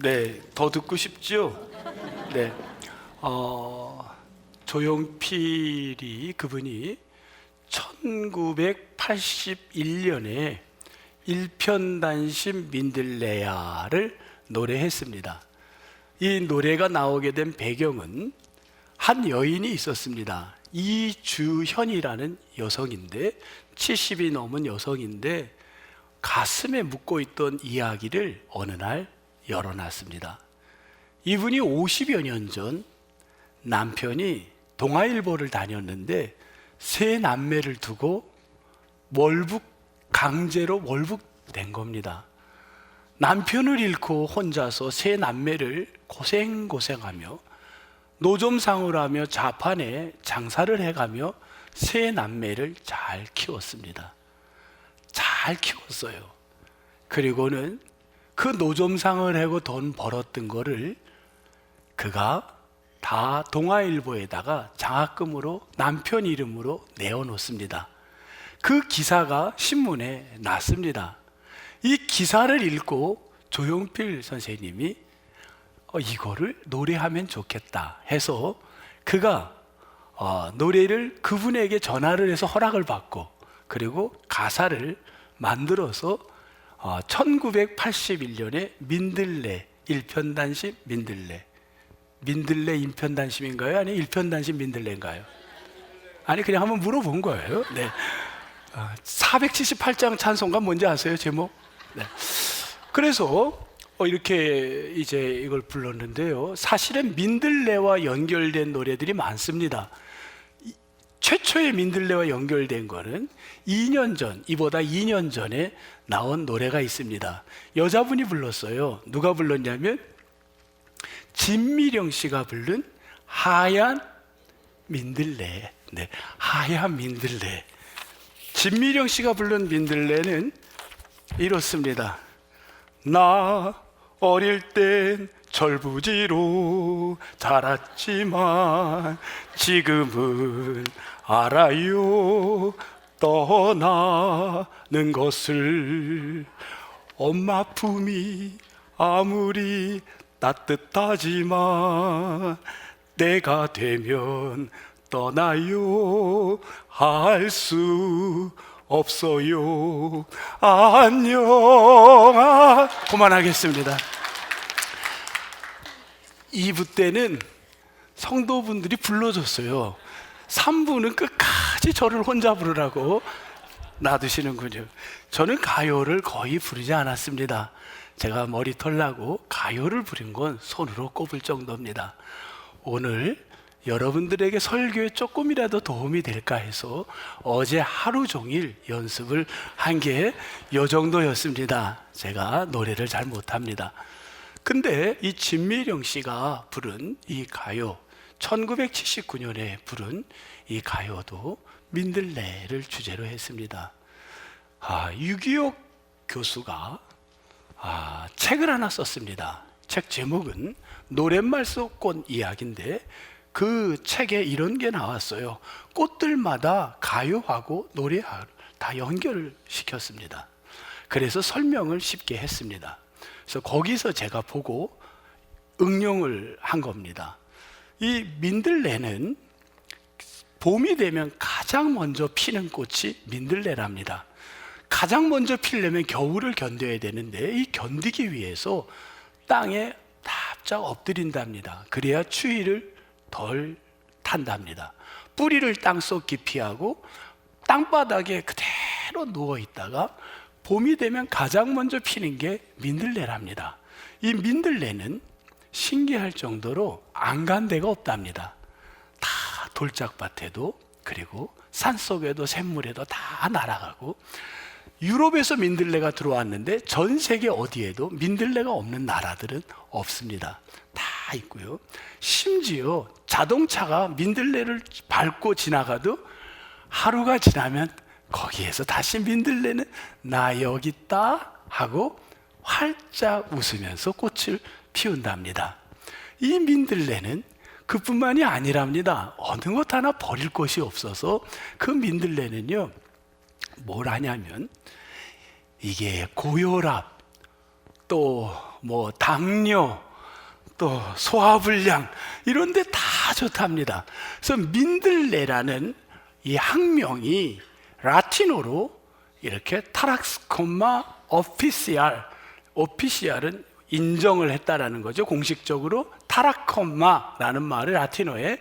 네, 더 듣고 싶죠? 네, 조용필이 그분이 1981년에 일편단심 민들레야를 노래했습니다. 이 노래가 나오게 된 배경은 한 여인이 있었습니다. 이주현이라는 여성인데 70이 넘은 여성인데 가슴에 묻고 있던 이야기를 어느 날 열어놨습니다. 이분이 50여 년 전 남편이 동아일보를 다녔는데 세 남매를 두고 강제로 월북된 겁니다. 남편을 잃고 혼자서 세 남매를 고생하며 노점상을 하며 자판에 장사를 해가며 세 남매를 잘 키웠습니다. 잘 키웠어요. 그리고는 그 노점상을 하고 돈 벌었던 거를 그가 다 동아일보에다가 장학금으로 남편 이름으로 내어놓습니다. 그 기사가 신문에 났습니다. 이 기사를 읽고 조용필 선생님이 이거를 노래하면 좋겠다 해서 그가 노래를 그분에게 전화를 해서 허락을 받고 그리고 가사를 만들어서 1981년에 민들레 일편단심 민들레 일편단심인가요? 아니 일편단심 민들레인가요? 아니 그냥 한번 물어본 거예요. 네. 478장 찬송가 뭔지 아세요? 제목? 네. 그래서 이렇게 이제 이걸 불렀는데요. 사실은 민들레와 연결된 노래들이 많습니다. 최초의 민들레와 연결된 거는 2년 전, 이보다 2년 전에 나온 노래가 있습니다. 여자분이 불렀어요. 누가 불렀냐면 진미령 씨가 부른 하얀 민들레. 네, 하얀 민들레. 진미령 씨가 부른 민들레는 이렇습니다. 나 어릴 땐 철부지로 자랐지만 지금은 알아요 떠나는 것을. 엄마 품이 아무리 따뜻하지만 내가 되면 떠나요 할 수 없어요. 안녕. 그만하겠습니다. 2부 때는 성도분들이 불러줬어요. 3부는 끝까지 저를 혼자 부르라고 놔두시는군요. 저는 가요를 거의 부르지 않았습니다. 제가 머리털 나고 가요를 부른 건 손으로 꼽을 정도입니다. 오늘 여러분들에게 설교에 조금이라도 도움이 될까 해서 어제 하루 종일 연습을 한 게 이 정도였습니다. 제가 노래를 잘 못합니다. 근데 이 진미령 씨가 부른 이 가요, 1979년에 부른 이 가요도 민들레를 주제로 했습니다. 6.25 교수가 책을 하나 썼습니다. 책 제목은 노랫말 속 꽃 이야기인데 그 책에 이런 게 나왔어요. 꽃들마다 가요하고 노래하고 다 연결을 시켰습니다. 그래서 설명을 쉽게 했습니다. 그래서 거기서 제가 보고 응용을 한 겁니다. 이 민들레는 봄이 되면 가장 먼저 피는 꽃이 민들레랍니다. 가장 먼저 피려면 겨울을 견뎌야 되는데 이 견디기 위해서 땅에 납작 엎드린답니다. 그래야 추위를 덜 탄답니다. 뿌리를 땅속 깊이 하고 땅바닥에 그대로 누워 있다가 봄이 되면 가장 먼저 피는 게 민들레랍니다. 이 민들레는 신기할 정도로 안 간 데가 없답니다. 다 돌짝밭에도 그리고 산속에도 샘물에도 다 날아가고, 유럽에서 민들레가 들어왔는데 전 세계 어디에도 민들레가 없는 나라들은 없습니다. 다 있고요. 심지어 자동차가 민들레를 밟고 지나가도 하루가 지나면 거기에서 다시 민들레는 나 여기 있다 하고 활짝 웃으면서 꽃을 피운답니다. 이 민들레는 그뿐만이 아니랍니다. 어느 것 하나 버릴 것이 없어서 그 민들레는요, 뭘 하냐면 이게 고혈압, 또 뭐 당뇨, 또 소화불량 이런 데 다 좋답니다. 그래서 민들레라는 이 학명이 라틴어로 이렇게 타락스코마 오피시알은 인정을 했다라는 거죠. 공식적으로 타라콤마라는 말을 라틴어에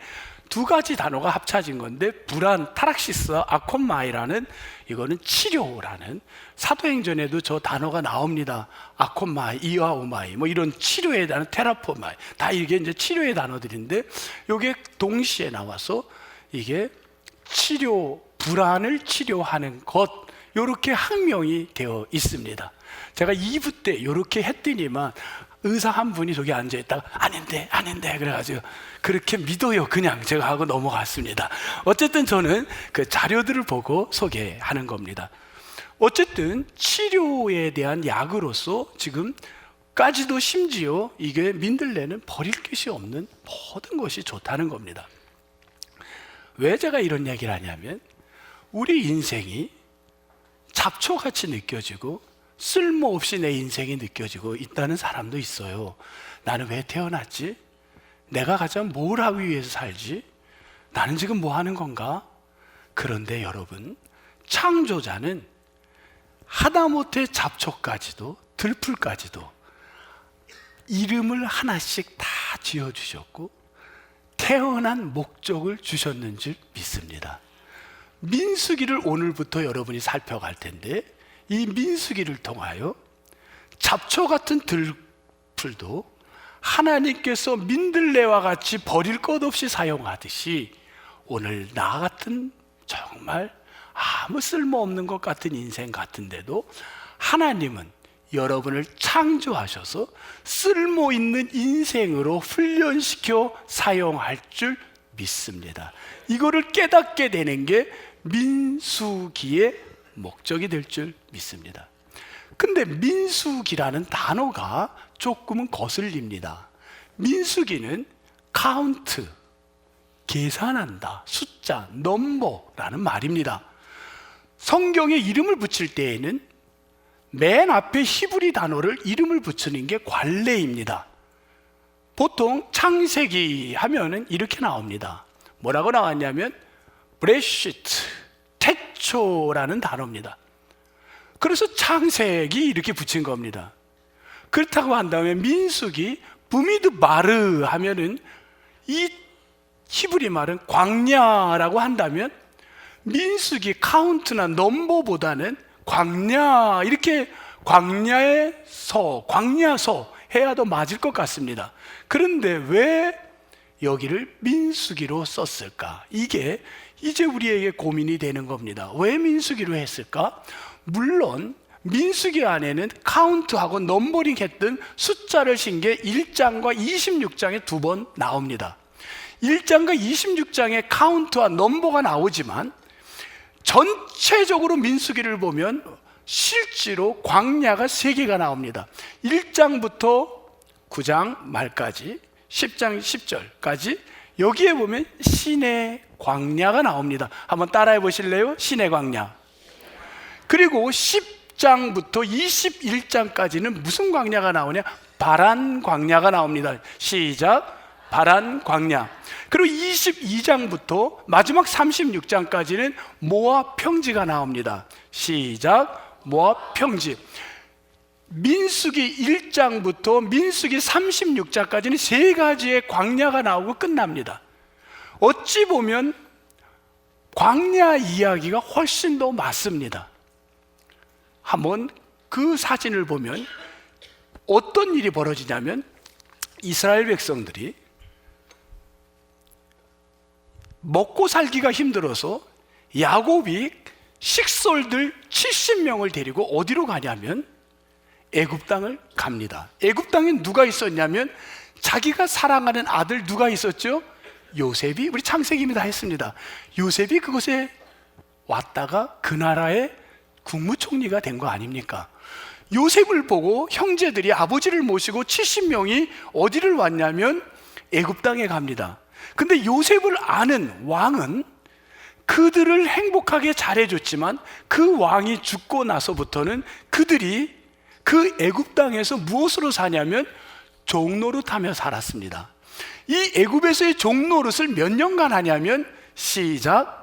두 가지 단어가 합쳐진 건데, 불안, 타락시스와 아콤마이라는, 이거는 치료라는, 사도행전에도 저 단어가 나옵니다. 아콤마이, 이와오마이, 뭐 이런 치료에 대한 테라포마이, 다 이게 이제 치료의 단어들인데, 이게 동시에 나와서 이게 치료, 불안을 치료하는 것, 이렇게 학명이 되어 있습니다. 제가 2부 때 이렇게 했더니만 의사 한 분이 저기 앉아있다가 아닌데 그래가지고 그렇게 믿어요 그냥 제가 하고 넘어갔습니다. 어쨌든 저는 그 자료들을 보고 소개하는 겁니다. 어쨌든 치료에 대한 약으로서 지금까지도 심지어 이게 민들레는 버릴 것이 없는 모든 것이 좋다는 겁니다. 왜 제가 이런 얘기를 하냐면, 우리 인생이 잡초같이 느껴지고 쓸모없이 내 인생이 느껴지고 있다는 사람도 있어요. 나는 왜 태어났지? 내가 가장 뭘 하기 위해서 살지? 나는 지금 뭐 하는 건가? 그런데 여러분, 창조자는 하다못해 잡초까지도 들풀까지도 이름을 하나씩 다 지어주셨고 태어난 목적을 주셨는 줄 믿습니다. 민수기를 오늘부터 여러분이 살펴갈 텐데, 이 민수기를 통하여 잡초 같은 들풀도 하나님께서 민들레와 같이 버릴 것 없이 사용하듯이, 오늘 나 같은 정말 아무 쓸모없는 것 같은 인생 같은데도 하나님은 여러분을 창조하셔서 쓸모있는 인생으로 훈련시켜 사용할 줄 믿습니다. 이거를 깨닫게 되는 게 민수기의 목적이 될 줄 믿습니다. 근데 민수기라는 단어가 조금은 거슬립니다. 민수기는 카운트, 계산한다, 숫자, 넘버라는 말입니다. 성경에 이름을 붙일 때에는 맨 앞에 히브리 단어를 이름을 붙이는 게 관례입니다. 보통 창세기 하면은 이렇게 나옵니다. 뭐라고 나왔냐면 브레시트, 태초라는 단어입니다. 그래서 창세기 이렇게 붙인 겁니다. 그렇다고 한다면 민수기 부미드바르 하면은, 이 히브리 말은 광야라고 한다면 민수기 카운트나 넘버보다는 광야, 이렇게 광야서 해야 더 맞을 것 같습니다. 그런데 왜 여기를 민수기로 썼을까? 이게 이제 우리에게 고민이 되는 겁니다. 왜 민수기로 했을까? 물론 민수기 안에는 카운트하고 넘버링 했던 숫자를 신 게 1장과 26장에 2번 나옵니다. 1장과 26장에 카운트와 넘버가 나오지만 전체적으로 민수기를 보면 실제로 광야가 3개가 나옵니다. 1장부터 9장 말까지, 10장 10절까지 여기에 보면 신의 광야가 나옵니다. 한번 따라해 보실래요? 신의 광야. 그리고 10장부터 21장까지는 무슨 광야가 나오냐? 바란 광야가 나옵니다. 시작. 바란 광야. 그리고 22장부터 마지막 36장까지는 모압 평지가 나옵니다. 시작. 모압 평지. 민수기 1장부터 민수기 36장까지는 3가지의 광야가 나오고 끝납니다. 어찌 보면 광야 이야기가 훨씬 더 맞습니다. 한번 그 사진을 보면 어떤 일이 벌어지냐면, 이스라엘 백성들이 먹고 살기가 힘들어서 야곱이 식솔들 70명을 데리고 어디로 가냐면 애굽 땅을 갑니다. 애굽 땅에 누가 있었냐면 자기가 사랑하는 아들 누가 있었죠? 요셉이, 우리 창세기입니다 했습니다. 요셉이 그곳에 왔다가 그 나라의 국무총리가 된 거 아닙니까? 요셉을 보고 형제들이 아버지를 모시고 70명이 어디를 왔냐면 애굽 땅에 갑니다. 근데 요셉을 아는 왕은 그들을 행복하게 잘해줬지만 그 왕이 죽고 나서부터는 그들이 그 애굽 땅에서 무엇으로 사냐면 종노릇하며 살았습니다. 이 애굽에서의 종노릇을 몇 년간 하냐면 시작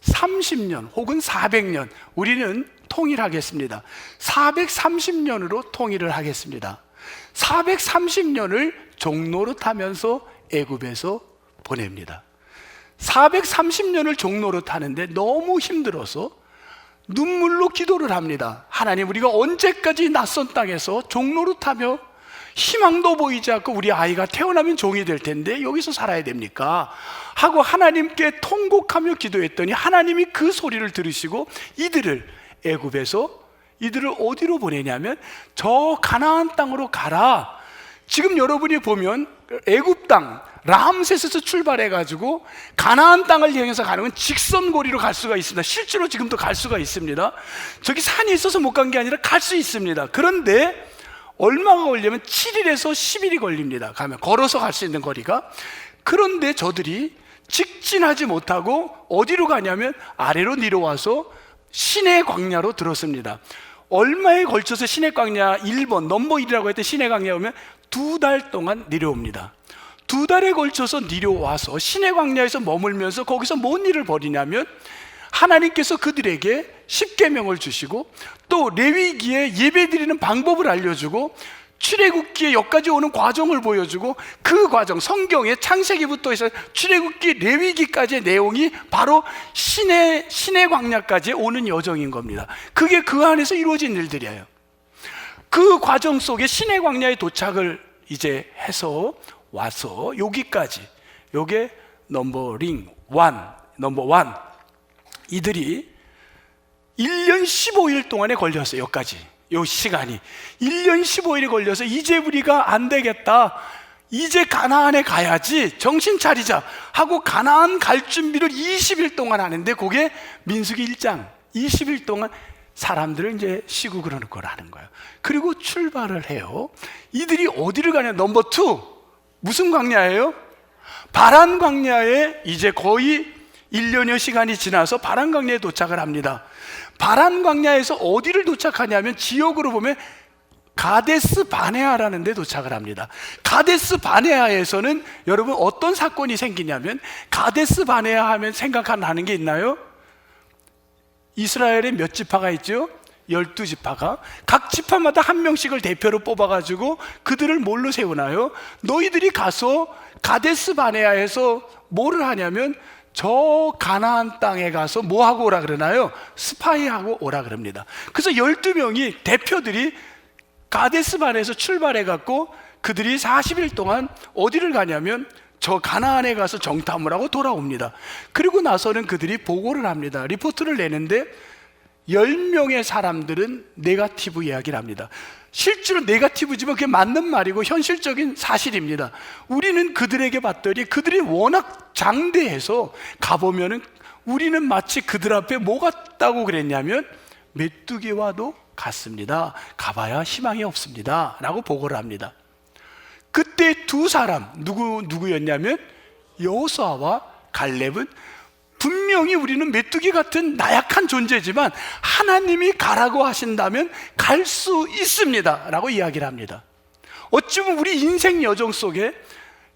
430년 혹은 400년, 우리는 통일하겠습니다. 430년으로 통일을 하겠습니다. 430년을 종노릇하면서 애굽에서 보냅니다. 430년을 종노릇하는데 너무 힘들어서 눈물로 기도를 합니다. 하나님, 우리가 언제까지 낯선 땅에서 종노릇하며 희망도 보이지 않고 우리 아이가 태어나면 종이 될 텐데 여기서 살아야 됩니까? 하고 하나님께 통곡하며 기도했더니 하나님이 그 소리를 들으시고 이들을 애굽에서 이들을 어디로 보내냐면 저 가나안 땅으로 가라. 지금 여러분이 보면 애굽 땅 람세스에서 출발해가지고 가나안 땅을 향해서 가는 건 직선거리로 갈 수가 있습니다. 실제로 지금도 갈 수가 있습니다. 저기 산이 있어서 못 간 게 아니라 갈 수 있습니다. 그런데 얼마가 걸리면 7일에서 10일이 걸립니다. 가면 걸어서 갈 수 있는 거리가. 그런데 저들이 직진하지 못하고 어디로 가냐면 아래로 내려와서 시내 광야로 들었습니다. 얼마에 걸쳐서 시내 광야 1번 넘버 1이라고 했던 시내 광야에 오면 2달 동안 내려옵니다. 2달에 걸쳐서 내려와서 시내 광야에서 머물면서 거기서 뭔 일을 벌이냐면 하나님께서 그들에게 십계명을 주시고 또 레위기에 예배드리는 방법을 알려주고 출애굽기에 여기까지 오는 과정을 보여주고 그 과정, 성경의 창세기부터 해서 출애굽기, 레위기까지의 내용이 바로 신의 광야까지 오는 여정인 겁니다. 그게 그 안에서 이루어진 일들이에요. 그 과정 속에 신의 광야에 도착을 이제 해서 와서 여기까지, 요게 넘버 1, 이들이 1년 15일 동안에 걸렸어요. 여기까지, 요 시간이 1년 15일이 걸려서 이제 우리가 안 되겠다, 이제 가나안에 가야지, 정신 차리자 하고 가나안 갈 준비를 20일 동안 하는데 그게 민수기 1장 20일 동안 사람들을 이제 쉬고 그러는 거라는 거예요. 그리고 출발을 해요. 이들이 어디를 가냐? 넘버 2, 무슨 광야예요? 바란 광야에 이제 거의 1년여 시간이 지나서 바란 광야에 도착을 합니다. 바란 광야에서 어디를 도착하냐면 지역으로 보면 가데스 바네아라는 데 도착을 합니다. 가데스 바네아에서는 여러분 어떤 사건이 생기냐면, 가데스 바네아 하면 생각나는 게 있나요? 이스라엘에 몇 지파가 있죠? 12지파가 각 지파마다 한 명씩을 대표로 뽑아가지고 그들을 뭘로 세우나요? 너희들이 가서 가데스 바네아에서 뭐를 하냐면 저 가나안 땅에 가서 뭐 하고 오라 그러나요? 스파이하고 오라 그럽니다. 그래서 12명이 대표들이 가데스 바네아에서 출발해 갖고 그들이 40일 동안 어디를 가냐면 저 가나안에 가서 정탐을 하고 돌아옵니다. 그리고 나서는 그들이 보고를 합니다. 리포트를 내는데 10명의 사람들은 네거티브 이야기를 합니다. 실제로 네거티브지만 그게 맞는 말이고 현실적인 사실입니다. 우리는 그들에게 봤더니 그들이 워낙 장대해서 가보면은 우리는 마치 그들 앞에 뭐 같다고 그랬냐면 메뚜기와도 같습니다. 가봐야 희망이 없습니다 라고 보고를 합니다. 그때 두 사람 누구였냐면 여호수아와 갈렙은 분명히 우리는 메뚜기 같은 나약한 존재지만 하나님이 가라고 하신다면 갈 수 있습니다 라고 이야기를 합니다. 어찌 보면 우리 인생 여정 속에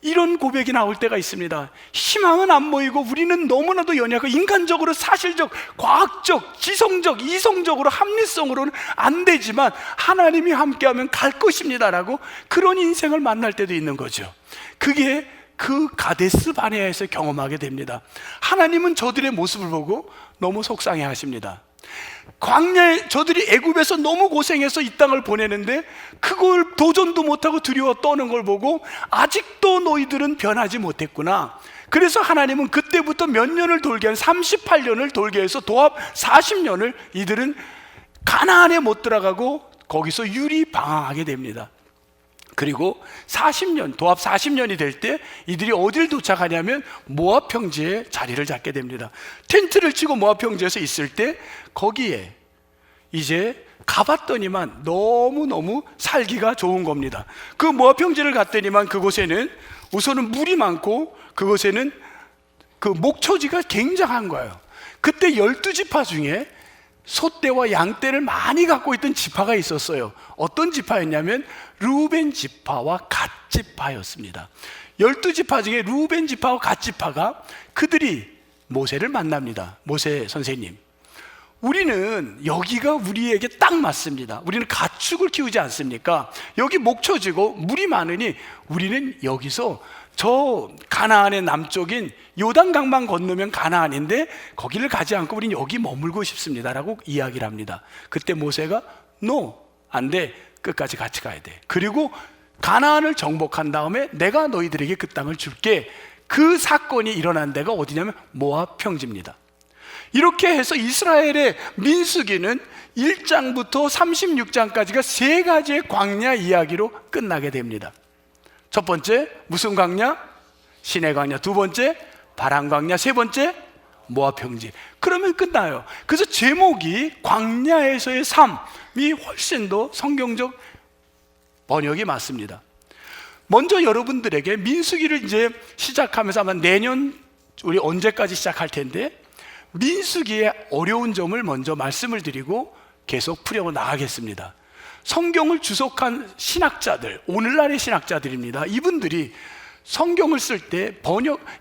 이런 고백이 나올 때가 있습니다. 희망은 안 보이고 우리는 너무나도 연약하고 인간적으로, 사실적, 과학적, 지성적, 이성적으로, 합리성으로는 안 되지만 하나님이 함께하면 갈 것입니다 라고 그런 인생을 만날 때도 있는 거죠. 그게 그 가데스 바네아에서 경험하게 됩니다. 하나님은 저들의 모습을 보고 너무 속상해 하십니다. 광야에 저들이 애굽에서 너무 고생해서 이 땅을 보내는데 그걸 도전도 못하고 두려워 떠는 걸 보고 아직도 너희들은 변하지 못했구나. 그래서 하나님은 그때부터 몇 년을 돌게 한 38년을 돌게 해서 도합 40년을 이들은 가나안에 못 들어가고 거기서 유리 방황하게 됩니다. 그리고 40년, 도합 40년이 될 때 이들이 어디를 도착하냐면 모압 평지에 자리를 잡게 됩니다. 텐트를 치고 모압 평지에서 있을 때 거기에 이제 가봤더니만 너무너무 살기가 좋은 겁니다. 그 모압 평지를 갔더니만 그곳에는 우선은 물이 많고 그곳에는 그 목초지가 굉장한 거예요. 그때 12지파 중에 소떼와 양떼를 많이 갖고 있던 지파가 있었어요. 어떤 지파였냐면 르우벤 지파와 갓 지파였습니다. 12지파 중에 르우벤 지파와 갓 지파가 그들이 모세를 만납니다. 모세 선생님, 우리는 여기가 우리에게 딱 맞습니다. 우리는 가축을 키우지 않습니까? 여기 목초지고 물이 많으니 우리는 여기서 저 가나안의 남쪽인 요단강만 건너면 가나안인데 거기를 가지 않고 우리는 여기 머물고 싶습니다 라고 이야기를 합니다. 그때 모세가 No, 안 돼, 끝까지 같이 가야 돼. 그리고 가나안을 정복한 다음에 내가 너희들에게 그 땅을 줄게. 그 사건이 일어난 데가 어디냐면 모압 평지입니다. 이렇게 해서 이스라엘의 민수기는 1장부터 36장까지가 세 가지의 광야 이야기로 끝나게 됩니다. 첫 번째 무슨 광야? 시내 광야. 두 번째 바람 광야. 세 번째 모압 평지. 그러면 끝나요. 그래서 제목이 광야에서의 삶이 훨씬 더 성경적 번역이 맞습니다. 먼저 여러분들에게 민수기를 이제 시작하면서 아마 내년 우리 언제까지 시작할 텐데 민수기의 어려운 점을 먼저 말씀을 드리고 계속 풀어 나가겠습니다. 성경을 주석한 신학자들, 오늘날의 신학자들입니다. 이분들이 성경을 쓸 때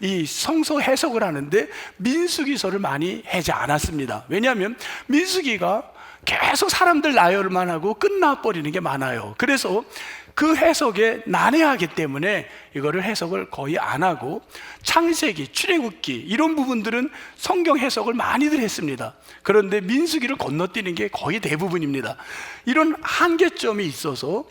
이 성서 해석을 하는데 민수기서를 많이 하지 않았습니다. 왜냐하면 민수기가 계속 사람들 나열만 하고 끝나버리는 게 많아요. 그래서 그 해석에 난해하기 때문에 이거를 해석을 거의 안 하고 창세기, 출애굽기 이런 부분들은 성경 해석을 많이들 했습니다. 그런데 민수기를 건너뛰는 게 거의 대부분입니다. 이런 한계점이 있어서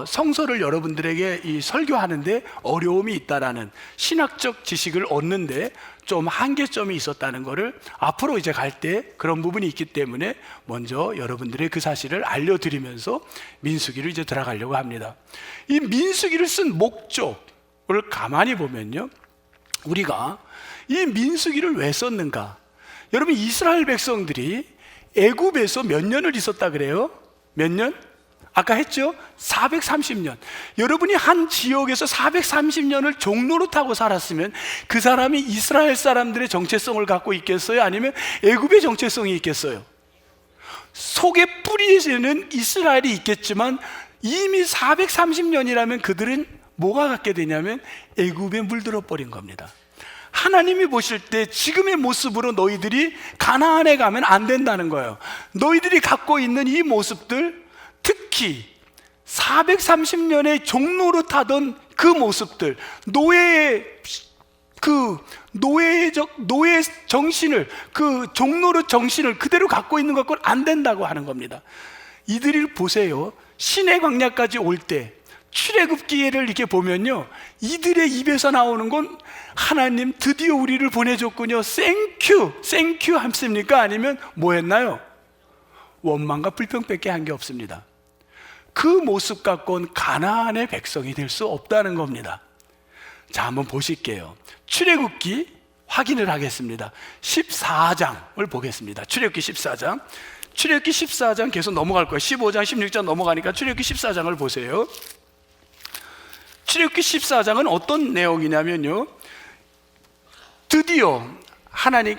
성서를 여러분들에게 이 설교하는데 어려움이 있다라는 신학적 지식을 얻는데 좀 한계점이 있었다는 것을 앞으로 이제 갈 때 그런 부분이 있기 때문에 먼저 여러분들의 그 사실을 알려드리면서 민수기를 이제 들어가려고 합니다. 이 민수기를 쓴 목적을 가만히 보면요, 우리가 이 민수기를 왜 썼는가? 여러분, 이스라엘 백성들이 애굽에서 몇 년을 있었다 그래요? 몇 년? 아까 했죠? 430년. 여러분이 한 지역에서 430년을 종로로 타고 살았으면 그 사람이 이스라엘 사람들의 정체성을 갖고 있겠어요? 아니면 애굽의 정체성이 있겠어요? 속에 뿌리에는 이스라엘이 있겠지만 이미 430년이라면 그들은 뭐가 갖게 되냐면 애굽에 물들어 버린 겁니다. 하나님이 보실 때 지금의 모습으로 너희들이 가나안에 가면 안 된다는 거예요. 너희들이 갖고 있는 이 모습들, 특히 430년의 종로로 타던 그 모습들, 노예 정신을, 그 종로로 정신을 그대로 갖고 있는 것은 안 된다고 하는 겁니다. 이들을 보세요. 신의 광야까지 올 때 출애굽기를 이렇게 보면요, 이들의 입에서 나오는 건 하나님 드디어 우리를 보내줬군요, 땡큐 합습니까? 아니면 뭐 했나요? 원망과 불평밖에 한 게 없습니다. 그 모습 갖고는 가나안의 백성이 될 수 없다는 겁니다. 자, 한번 보실게요. 출애굽기 확인을 하겠습니다. 14장을 보겠습니다. 출애굽기 14장. 출애굽기 14장 계속 넘어갈 거예요. 15장, 16장 넘어가니까 출애굽기 14장을 보세요. 출애굽기 14장은 어떤 내용이냐면요, 드디어 하나님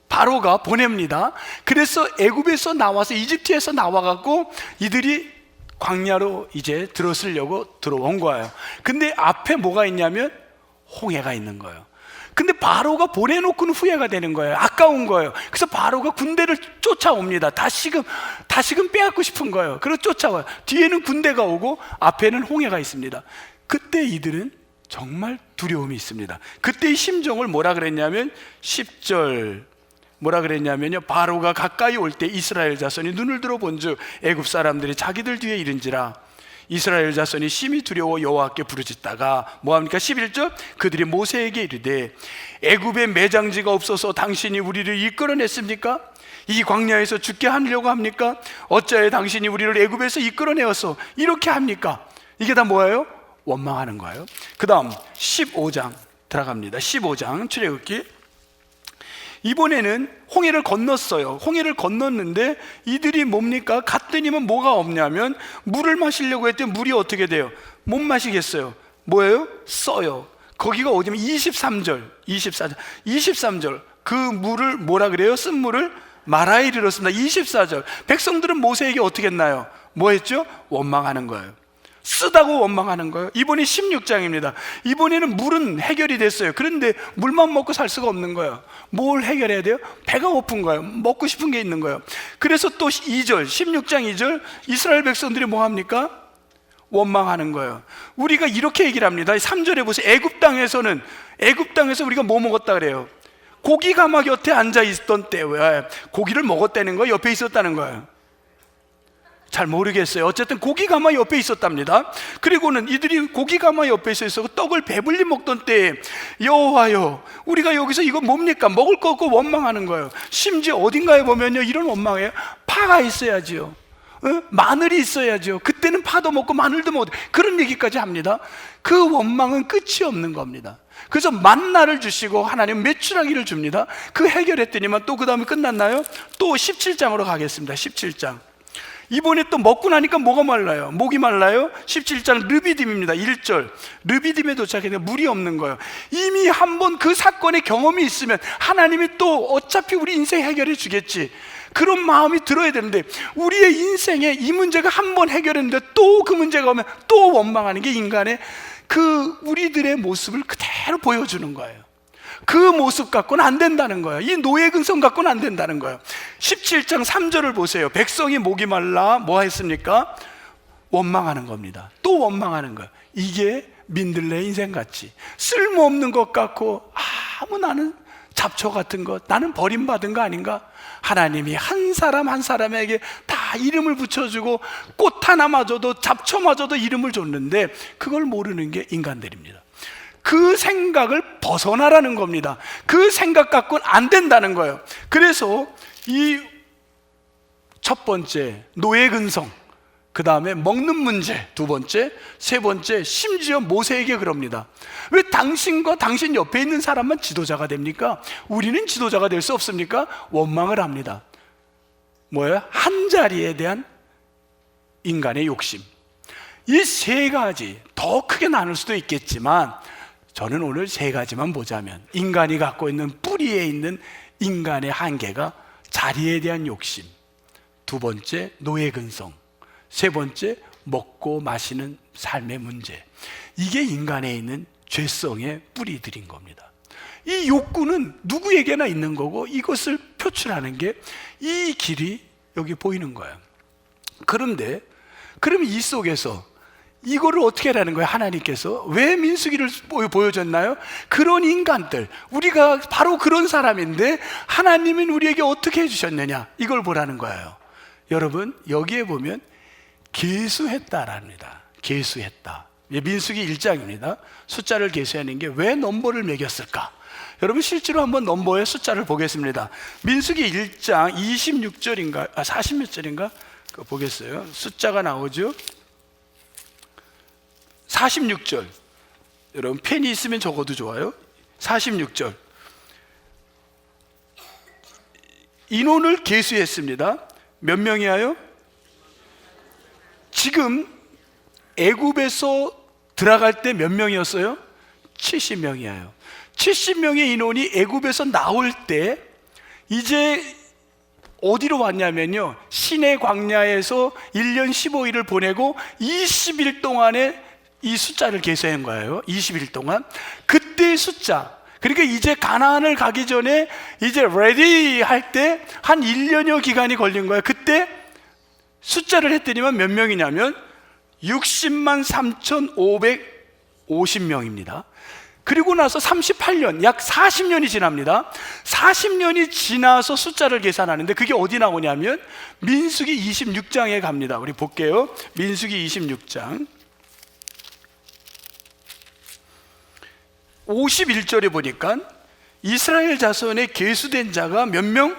바로가 보냅니다. 그래서 애굽에서 나와서 이집트에서 나와갖고 이들이 광야로 이제 들어서려고 들어온 거예요. 근데 앞에 뭐가 있냐면 홍해가 있는 거예요. 근데 바로가 보내놓고는 후회가 되는 거예요. 아까운 거예요. 그래서 바로가 군대를 쫓아옵니다. 다시금 빼앗고 싶은 거예요. 그래서 쫓아와요. 뒤에는 군대가 오고 앞에는 홍해가 있습니다. 그때 이들은 정말 두려움이 있습니다. 그때의 심정을 뭐라 그랬냐면 10절 뭐라 그랬냐면요, 바로가 가까이 올 때 이스라엘 자손이 눈을 들어 본즉 애굽 사람들이 자기들 뒤에 이른지라. 이스라엘 자손이 심히 두려워 여호와께 부르짖다가 뭐합니까? 11절, 그들이 모세에게 이르되 애굽에 매장지가 없어서 당신이 우리를 이끌어냈습니까? 이 광야에서 죽게 하려고 합니까? 어찌하여 당신이 우리를 애굽에서 이끌어내어서 이렇게 합니까? 이게 다 뭐예요? 원망하는 거예요. 그 다음 15장 들어갑니다. 15장 출애굽기. 이번에는 홍해를 건넜어요. 홍해를 건넜는데 이들이 뭡니까? 갔더니면 뭐가 없냐면 물을 마시려고 했더니 물이 어떻게 돼요? 못 마시겠어요. 뭐예요? 써요. 거기가 어디면 23절, 23절. 그 물을 뭐라 그래요? 쓴 물을 마라에 이르렀습니다. 24절. 백성들은 모세에게 어떻게 했나요? 뭐 했죠? 원망하는 거예요. 쓰다고 원망하는 거예요. 이번이 16장입니다. 이번에는 물은 해결이 됐어요. 그런데 물만 먹고 살 수가 없는 거예요. 뭘 해결해야 돼요? 배가 고픈 거예요. 먹고 싶은 게 있는 거예요. 그래서 또 2절, 16장 2절, 이스라엘 백성들이 뭐 합니까? 원망하는 거예요. 우리가 이렇게 얘기를 합니다. 3절에 보세요. 애굽 땅에서 우리가 뭐 먹었다 그래요? 고기 가마 곁에 앉아 있던 때. 왜? 고기를 먹었다는 거예요? 옆에 있었다는 거예요? 잘 모르겠어요. 어쨌든 고기 가마 옆에 있었답니다. 그리고는 이들이 고기 가마 옆에 있어서 떡을 배불리 먹던 때에 여호와여, 우리가 여기서 이거 뭡니까? 먹을 거 없고 원망하는 거예요. 심지어 어딘가에 보면요, 이런 원망이에요. 파가 있어야지요. 마늘이 있어야죠. 그때는 파도 먹고 마늘도 먹고, 그런 얘기까지 합니다. 그 원망은 끝이 없는 겁니다. 그래서 만나를 주시고 하나님 메추라기를 줍니다. 그 해결했더니만 또 그 다음에 끝났나요? 또 17장으로 가겠습니다. 17장. 이번에 또 먹고 나니까 뭐가 말라요? 목이 말라요? 17장 르비딤입니다. 1절. 르비딤에 도착했는데 물이 없는 거예요. 이미 한번 그 사건의 경험이 있으면 하나님이 또 어차피 우리 인생 해결해 주겠지, 그런 마음이 들어야 되는데, 우리의 인생에 이 문제가 한번 해결했는데 또 그 문제가 오면 또 원망하는 게 인간의 그 우리들의 모습을 그대로 보여주는 거예요. 그 모습 갖고는 안 된다는 거예요. 이 노예 근성 갖고는 안 된다는 거예요. 17장 3절을 보세요. 백성이 목이 말라 뭐 했습니까? 원망하는 겁니다. 또 원망하는 거예요. 이게 민들레 인생 같지, 쓸모없는 것 같고, 아무 나는 잡초 같은 것, 나는 버림받은 거 아닌가? 하나님이 한 사람 한 사람에게 다 이름을 붙여주고 꽃 하나마저도 잡초마저도 이름을 줬는데 그걸 모르는 게 인간들입니다. 그 생각을 벗어나라는 겁니다. 그 생각 갖고는 안 된다는 거예요. 그래서 이 첫 번째 노예 근성, 그 다음에 먹는 문제, 두 번째, 세 번째, 심지어 모세에게 그럽니다. 왜 당신과 당신 옆에 있는 사람만 지도자가 됩니까? 우리는 지도자가 될 수 없습니까? 원망을 합니다. 뭐예요? 한 자리에 대한 인간의 욕심. 이 세 가지, 더 크게 나눌 수도 있겠지만 저는 오늘 세 가지만 보자면, 인간이 갖고 있는 뿌리에 있는 인간의 한계가 자리에 대한 욕심, 두 번째 노예 근성, 세 번째 먹고 마시는 삶의 문제. 이게 인간에 있는 죄성의 뿌리들인 겁니다. 이 욕구는 누구에게나 있는 거고, 이것을 표출하는 게 이 길이 여기 보이는 거예요. 그런데 그러면 이 속에서 이거를 어떻게 하라는 거예요? 하나님께서 왜 민수기를 보여줬나요? 그런 인간들, 우리가 바로 그런 사람인데 하나님은 우리에게 어떻게 해주셨느냐, 이걸 보라는 거예요. 여러분, 여기에 보면 계수했다랍니다. 계수했다. 민수기 1장입니다. 숫자를 계수하는 게 왜 넘버를 매겼을까? 여러분, 실제로 한번 넘버의 숫자를 보겠습니다. 민수기 1장 26절인가 40몇 절인가 그거 보겠어요. 숫자가 나오죠. 46절. 여러분 펜이 있으면 적어도 좋아요. 46절. 인원을 계수했습니다. 몇 명이에요? 지금 애굽에서 들어갈 때 몇 명이었어요? 70명이에요. 70명의 인원이 애굽에서 나올 때 이제 어디로 왔냐면요, 시내 광야에서 1년 15일을 보내고 20일 동안에 이 숫자를 계수한 거예요. 20일 동안. 그때의 숫자, 그러니까 이제 가나안을 가기 전에 이제 레디 할 때 한 1년여 기간이 걸린 거예요. 그때 숫자를 했더니만 몇 명이냐면 60만 3,550명입니다. 그리고 나서 38년, 약 40년이 지납니다. 40년이 지나서 숫자를 계산하는데 그게 어디 나오냐면 민수기 26장에 갑니다. 우리 볼게요. 민수기 26장 51절에 보니까 이스라엘 자손의 계수된 자가 몇 명?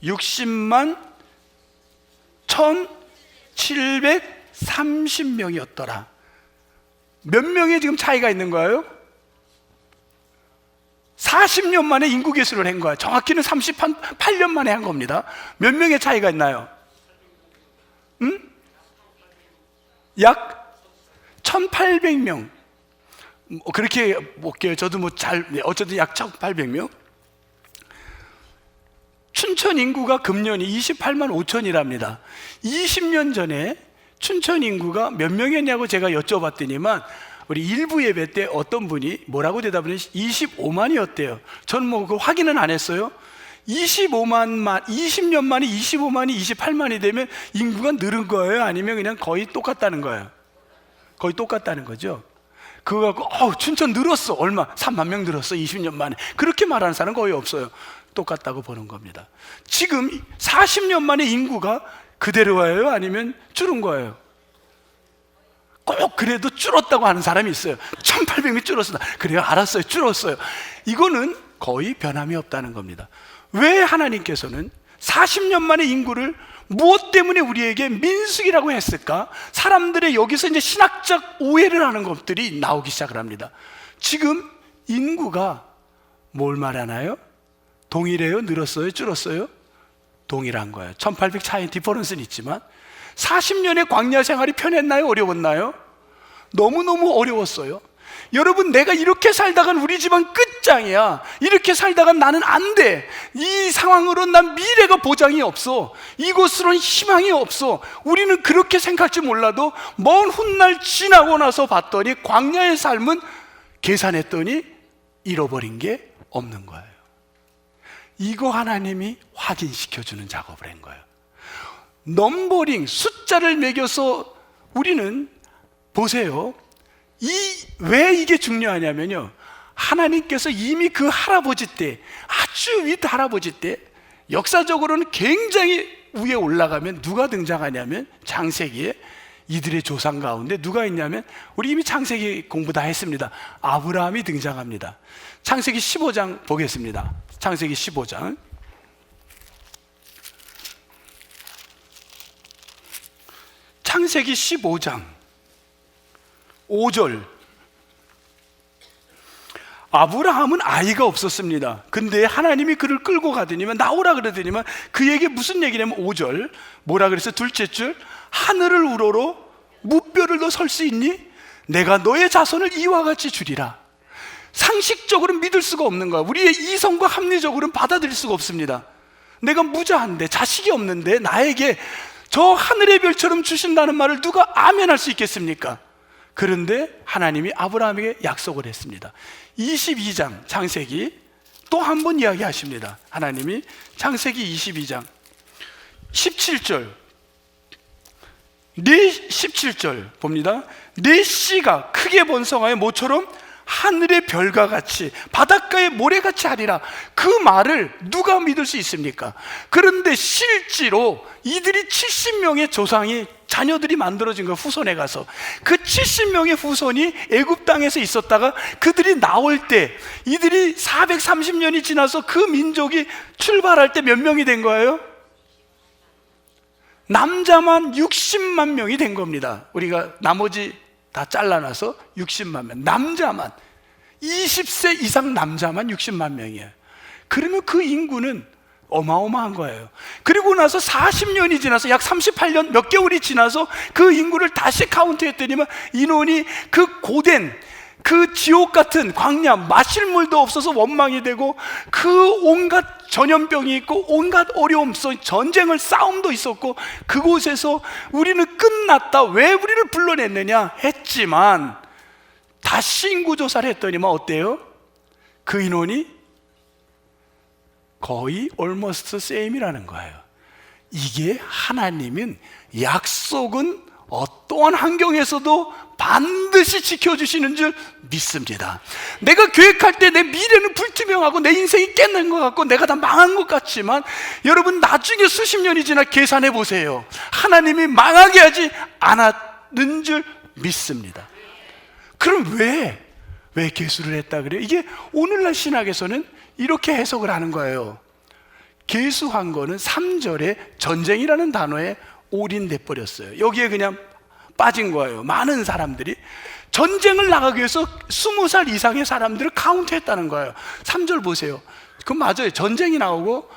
60만 1,730명이었더라. 몇 명의 지금 차이가 있는 거예요? 40년 만에 인구 계수를 한 거야. 정확히는 38년 만에 한 겁니다. 몇 명의 차이가 있나요? 약 1,800명. 그렇게 볼게요. 저도 어쨌든 약 1,800명. 춘천 인구가 금년이 28만 5천이랍니다. 20년 전에 춘천 인구가 몇 명이었냐고 제가 여쭤봤더니만 우리 일부 예배 때 어떤 분이 뭐라고 대답을 했어요? 25만이었대요. 전 그 확인은 안 했어요. 20년 만에 25만이 28만이 되면 인구가 늘은 거예요? 아니면 그냥 거의 똑같다는 거예요? 거의 똑같다는 거죠. 그거 갖고 춘천 늘었어. 얼마? 3만 명 늘었어. 20년 만에. 그렇게 말하는 사람은 거의 없어요. 똑같다고 보는 겁니다. 지금 40년 만에 인구가 그대로예요? 아니면 줄은 거예요? 꼭 그래도 줄었다고 하는 사람이 있어요. 1,800명이 줄었어. 그래요, 알았어요, 줄었어요. 이거는 거의 변함이 없다는 겁니다. 왜 하나님께서는 40년 만에 인구를 무엇 때문에 우리에게 민숙이라고 했을까? 사람들의 여기서 이제 신학적 오해를 하는 것들이 나오기 시작을 합니다. 지금 인구가 뭘 말하나요? 동일해요? 늘었어요? 줄었어요? 동일한 거예요. 1800 차이 디퍼런스는 있지만 40년의 광야 생활이 편했나요? 어려웠나요? 너무너무 어려웠어요. 여러분, 내가 이렇게 살다간 우리 집안 끝장이야. 이렇게 살다간 나는 안 돼. 이 상황으로는 난 미래가 보장이 없어. 이곳으로는 희망이 없어. 우리는 그렇게 생각할지 몰라도 먼 훗날 지나고 나서 봤더니 광야의 삶은 계산했더니 잃어버린 게 없는 거예요. 이거 하나님이 확인시켜주는 작업을 한 거예요. 넘버링, 숫자를 매겨서 우리는 보세요. 왜 이게 중요하냐면요, 하나님께서 이미 그 할아버지 때, 아주 윗 할아버지 때, 역사적으로는 굉장히 위에 올라가면 누가 등장하냐면 창세기에 이들의 조상 가운데 누가 있냐면, 우리 이미 창세기 공부 다 했습니다. 아브라함이 등장합니다. 창세기 15장 보겠습니다. 창세기 15장. 창세기 15장 5절. 아브라함은 아이가 없었습니다. 근데 하나님이 그를 끌고 가더니만, 나오라 그러더니만, 그에게 무슨 얘기냐면 5절 뭐라 그랬어요? 둘째 줄, 하늘을 우러러 무뼈를 너 설 수 있니? 내가 너의 자손을 이와 같이 주리라. 상식적으로 믿을 수가 없는 거야. 우리의 이성과 합리적으로는 받아들일 수가 없습니다. 내가 무자한데, 자식이 없는데 나에게 저 하늘의 별처럼 주신다는 말을 누가 아멘할 수 있겠습니까? 그런데 하나님이 아브라함에게 약속을 했습니다. 22장 창세기 또 한 번 이야기하십니다. 하나님이 창세기 22장 17절, 17절 봅니다. 내 씨가 크게 번성하여 모처럼 하늘의 별과 같이 바닷가의 모래같이 하리라. 그 말을 누가 믿을 수 있습니까? 그런데 실제로 이들이 70명의 조상이, 자녀들이 만들어진 거예요. 후손에 가서 그 70명의 후손이 애굽 땅에서 있었다가 그들이 나올 때, 이들이 430년이 지나서 그 민족이 출발할 때 몇 명이 된 거예요? 남자만 60만 명이 된 겁니다. 우리가 나머지 다 잘라놔서 60만 명, 남자만 20세 이상 남자만 60만 명이에요. 그러면 그 인구는 어마어마한 거예요. 그리고 나서 40년이 지나서, 약 38년 몇 개월이 지나서 그 인구를 다시 카운트했더니만, 인원이 그 고된, 그 지옥 같은 광야, 마실 물도 없어서 원망이 되고, 그 온갖 전염병이 있고 온갖 어려움, 전쟁을, 싸움도 있었고, 그곳에서 우리는 끝났다, 왜 우리를 불러냈느냐 했지만, 다시 인구조사를 했더니만 어때요? 그 인원이 거의 almost same이라는 거예요. 이게 하나님은 약속은 어떠한 환경에서도 반드시 지켜주시는 줄 믿습니다. 내가 계획할 때 내 미래는 불투명하고 내 인생이 깨는 것 같고 내가 다 망한 것 같지만, 여러분 나중에 수십 년이 지나 계산해 보세요. 하나님이 망하게 하지 않았는 줄 믿습니다. 그럼 왜 계수를 했다 그래요? 이게 오늘날 신학에서는 이렇게 해석을 하는 거예요. 계수한 거는 3절에 전쟁이라는 단어에 올인돼 버렸어요. 여기에 그냥 빠진 거예요. 많은 사람들이 전쟁을 나가기 위해서 20살 이상의 사람들을 카운트했다는 거예요. 3절 보세요. 그건 맞아요. 전쟁이 나오고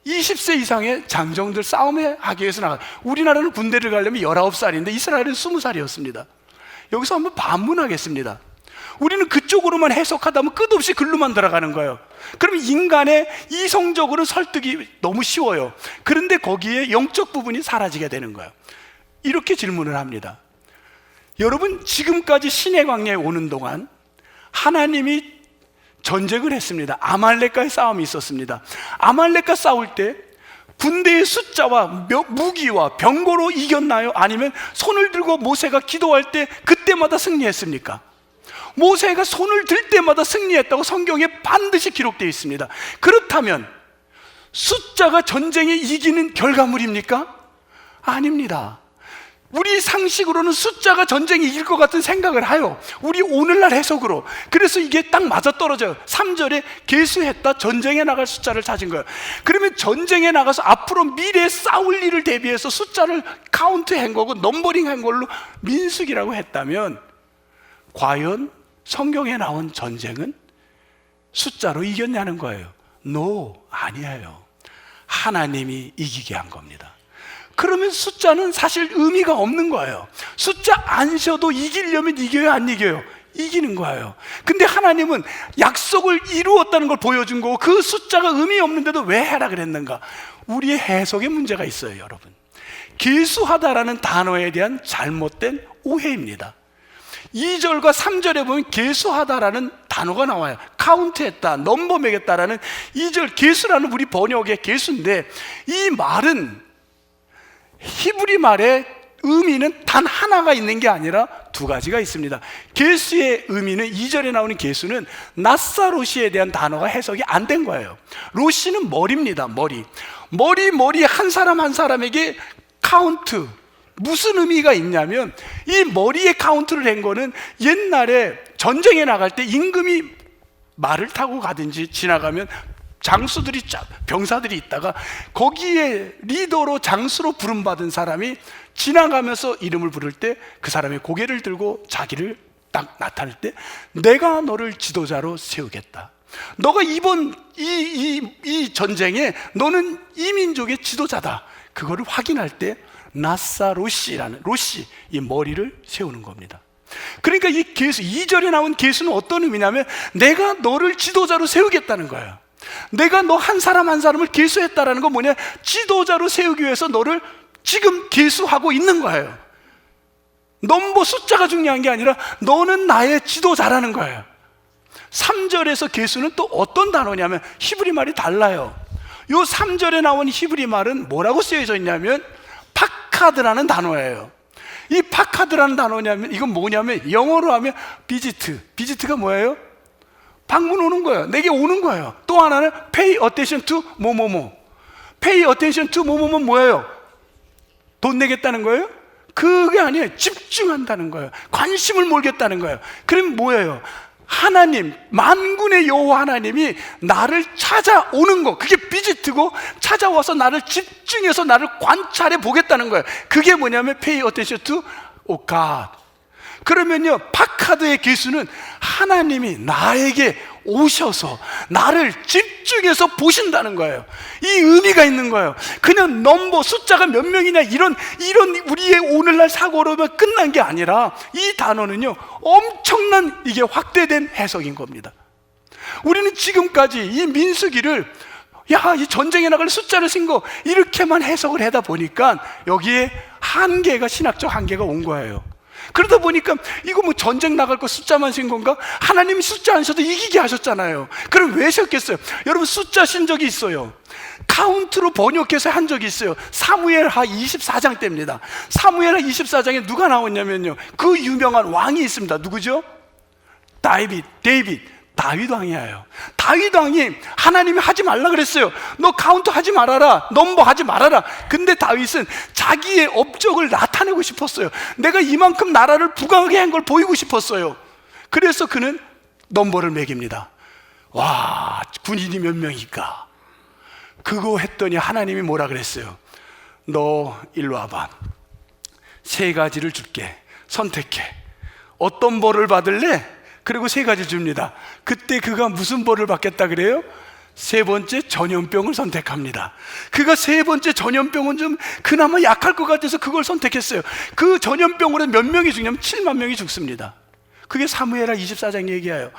20세 이상의 장정들 싸움에 하기 위해서 나가. 우리나라는 군대를 가려면 19살인데 이스라엘은 20살이었습니다. 여기서 한번 반문하겠습니다. 우리는 그쪽으로만 해석하다 보면 끝없이 글로만 들어가는 거예요. 그럼 인간의 이성적으로 설득이 너무 쉬워요. 그런데 거기에 영적 부분이 사라지게 되는 거예요. 이렇게 질문을 합니다. 여러분, 지금까지 신의 광야에 오는 동안 하나님이 전쟁을 했습니다. 아말렉과의 싸움이 있었습니다. 아말렉과 싸울 때 군대의 숫자와 무기와 병거로 이겼나요? 아니면 손을 들고 모세가 기도할 때 그때마다 승리했습니까? 모세가 손을 들 때마다 승리했다고 성경에 반드시 기록되어 있습니다. 그렇다면 숫자가 전쟁에 이기는 결과물입니까? 아닙니다. 우리 상식으로는 숫자가 전쟁에 이길 것 같은 생각을 해요. 우리 오늘날 해석으로. 그래서 이게 딱 맞아떨어져요. 3절에 계수했다, 전쟁에 나갈 숫자를 찾은 거예요. 그러면 전쟁에 나가서 앞으로 미래에 싸울 일을 대비해서 숫자를 카운트한 거고 넘버링한 걸로 민수기라고 했다면, 과연 성경에 나온 전쟁은 숫자로 이겼냐는 거예요. No, 아니에요. 하나님이 이기게 한 겁니다. 그러면 숫자는 사실 의미가 없는 거예요. 숫자 안 쉬어도 이기려면 이겨요, 안 이겨요? 이기는 거예요. 근데 하나님은 약속을 이루었다는 걸 보여준 거고, 그 숫자가 의미 없는데도 왜 해라 그랬는가? 우리의 해석에 문제가 있어요, 여러분. 계수하다라는 단어에 대한 잘못된 오해입니다. 2절과 3절에 보면 계수하다라는 단어가 나와요. 카운트했다, 넘버 매겼다라는 2절 계수라는 우리 번역의 계수인데, 이 말은 히브리 말의 의미는 단 하나가 있는 게 아니라 두 가지가 있습니다. 계수의 의미는 2절에 나오는 계수는 나사로시에 대한 단어가 해석이 안 된 거예요. 로시는 머리입니다. 머리 한 사람 한 사람에게 카운트, 무슨 의미가 있냐면, 이 머리에 카운트를 한 거는 옛날에 전쟁에 나갈 때 임금이 말을 타고 가든지 지나가면 장수들이, 병사들이 있다가 거기에 리더로, 장수로 부름받은 사람이 지나가면서 이름을 부를 때 그 사람의 고개를 들고 자기를 딱 나타낼 때, 내가 너를 지도자로 세우겠다. 너가 이번 이 전쟁에 너는 이 민족의 지도자다. 그거를 확인할 때 나사로시라는, 로시, 이 머리를 세우는 겁니다. 그러니까 이 계수, 2절에 나온 계수는 어떤 의미냐면, 내가 너를 지도자로 세우겠다는 거예요. 내가 너 한 사람 한 사람을 계수했다라는 건 뭐냐? 지도자로 세우기 위해서 너를 지금 계수하고 있는 거예요. 넘버 숫자가 중요한 게 아니라 너는 나의 지도자라는 거예요. 3절에서 계수는 또 어떤 단어냐면 히브리 말이 달라요. 요 3절에 나온 히브리 말은 뭐라고 쓰여져 있냐면 파카드라는 단어예요. 이 파카드라는 단어냐면, 이건 뭐냐면 영어로 하면 비지트가 뭐예요? 방문 오는 거예요. 내게 오는 거예요. 또 하나는 pay attention to 뭐뭐뭐. pay attention to 뭐뭐뭐 뭐예요? 돈 내겠다는 거예요? 그게 아니에요. 집중한다는 거예요. 관심을 몰겠다는 거예요. 그럼 뭐예요? 하나님, 만군의 여호와 하나님이 나를 찾아오는 거, 그게 비지트고, 찾아와서 나를 집중해서 나를 관찰해 보겠다는 거예요. 그게 뭐냐면 pay attention to God. 그러면요, 파카드의 계수는 하나님이 나에게 오셔서 나를 집중해서 보신다는 거예요. 이 의미가 있는 거예요. 그냥 넘버, 숫자가 몇 명이냐 이런 우리의 오늘날 사고로만 끝난 게 아니라, 이 단어는요 엄청난, 이게 확대된 해석인 겁니다. 우리는 지금까지 이 민수기를, 이 전쟁에 나갈 숫자를 쓴 거, 이렇게만 해석을 하다 보니까 여기에 한계가, 신학적 한계가 온 거예요. 그러다 보니까 이거 뭐 전쟁 나갈 거 숫자만 쓴 건가? 하나님이 숫자 안 써도 이기게 하셨잖아요. 그럼 왜 셨겠어요? 여러분, 숫자 쓴 적이 있어요. 카운트로 번역해서 한 적이 있어요. 사무엘하 24장 때입니다. 사무엘하 24장에 누가 나왔냐면요, 그 유명한 왕이 있습니다. 누구죠? 다윗 왕이에요. 다윗 왕이 하나님이 하지 말라 그랬어요. 너 카운트 하지 말아라, 넘버 하지 말아라. 근데 다윗은 자기의 업적을 나타내고 싶었어요. 내가 이만큼 나라를 부강하게 한 걸 보이고 싶었어요. 그래서 그는 넘버를 매깁니다. 와, 군인이 몇 명일까? 그거 했더니 하나님이 뭐라 그랬어요? 너 일로 와봐. 3가지를 줄게. 선택해. 어떤 벌을 받을래? 그리고 3가지 줍니다. 그때 그가 무슨 벌을 받겠다 그래요? 3번째 전염병을 선택합니다. 그가 3번째 전염병은 좀 그나마 약할 것 같아서 그걸 선택했어요. 그 전염병으로 몇 명이 죽냐면 7만 명이 죽습니다. 그게 사무엘하 24장 얘기예요.